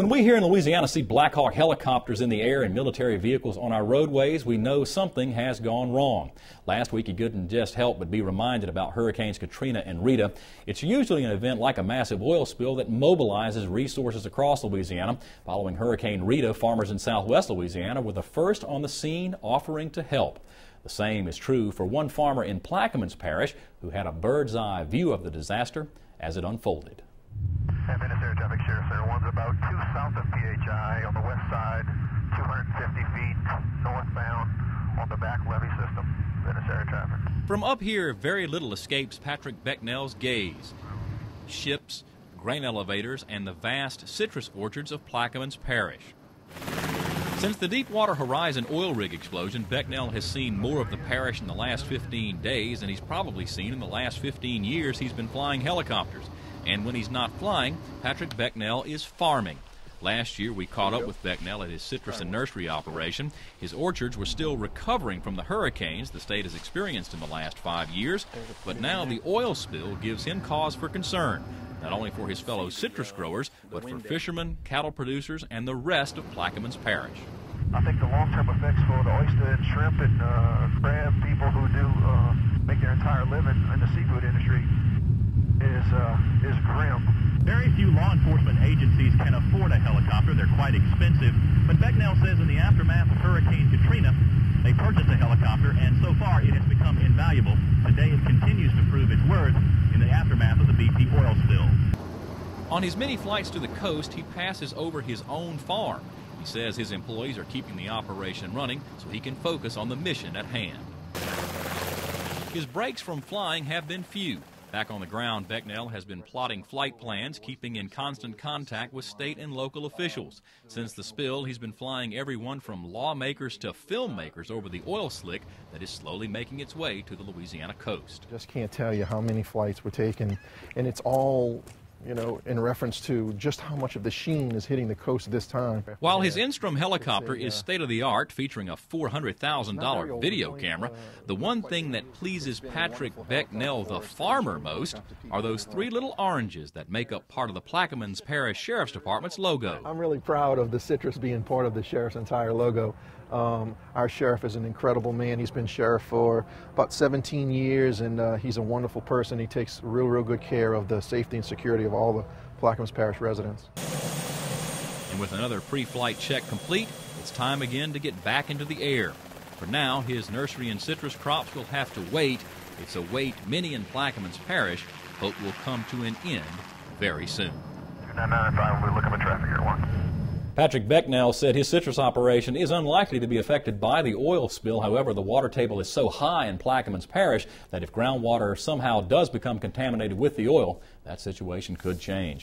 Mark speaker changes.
Speaker 1: When we here in Louisiana see Black Hawk helicopters in the air and military vehicles on our roadways, we know something has gone wrong. Last week, you couldn't just help but be reminded about Hurricanes Katrina and Rita. It's usually an event like a massive oil spill that mobilizes resources across Louisiana. Following Hurricane Rita, farmers in southwest Louisiana were the first on the scene offering to help. The same is true for one farmer in Plaquemines Parish who had a bird's eye view of the disaster as it unfolded.
Speaker 2: Air traffic, Sheriff, sir. One's about 2 south of PHI on the west side, 250 feet northbound on the back levee system. Air traffic.
Speaker 1: From up here, very little escapes Patrick Becnel's gaze. Ships, grain elevators, and the vast citrus orchards of Plaquemines Parish. Since the Deepwater Horizon oil rig explosion, Becnel has seen more of the parish in the last 15 days than he's probably seen in the last 15 years he's been flying helicopters. And when he's not flying, Patrick Becnel is farming. Last year, we caught up with Becnel at his citrus and nursery operation. His orchards were still recovering from the hurricanes the state has experienced in the last 5 years, but now the oil spill gives him cause for concern, not only for his fellow citrus growers, but for fishermen, cattle producers, and the rest of Plaquemines Parish.
Speaker 2: I think the long-term effects for the oyster and shrimp and crab people who do make their entire living in the seafood industry is grim.
Speaker 3: Very few law enforcement agencies can afford a helicopter. They're quite expensive. But Becnel says in the aftermath of Hurricane Katrina, they purchased a helicopter, and so far it has become invaluable. Today it continues to prove its worth in the aftermath of the BP oil spill.
Speaker 1: On his many flights to the coast, he passes over his own farm. He says his employees are keeping the operation running so he can focus on the mission at hand. His breaks from flying have been few. Back on the ground, Becnel has been plotting flight plans, keeping in constant contact with state and local officials. Since the spill, he's been flying everyone from lawmakers to filmmakers over the oil slick that is slowly making its way to the Louisiana coast.
Speaker 4: Just can't tell you how many flights were taken, and it's all, you know, in reference to just how much of the sheen is hitting the coast this time.
Speaker 1: While his Instrom helicopter is state-of-the-art, featuring a $400,000 video camera, the one thing that pleases Patrick Becnel, the farmer, most are those 3 little oranges that make up part of the Plaquemines Parish Sheriff's Department's logo.
Speaker 4: I'm really proud of the citrus being part of the sheriff's entire logo. Our sheriff is an incredible man. He's been sheriff for about 17 years, and he's a wonderful person. He takes real good care of the safety and security of all the Plaquemines Parish residents.
Speaker 1: And with another pre-flight check complete, it's time again to get back into the air. For now, his nursery and citrus crops will have to wait. It's a wait many in Plaquemines Parish hope will come to an end very soon.
Speaker 2: 995, we're looking for traffic here, 1.
Speaker 1: Patrick Becnel said his citrus operation is unlikely to be affected by the oil spill. However, the water table is so high in Plaquemines Parish that if groundwater somehow does become contaminated with the oil, that situation could change.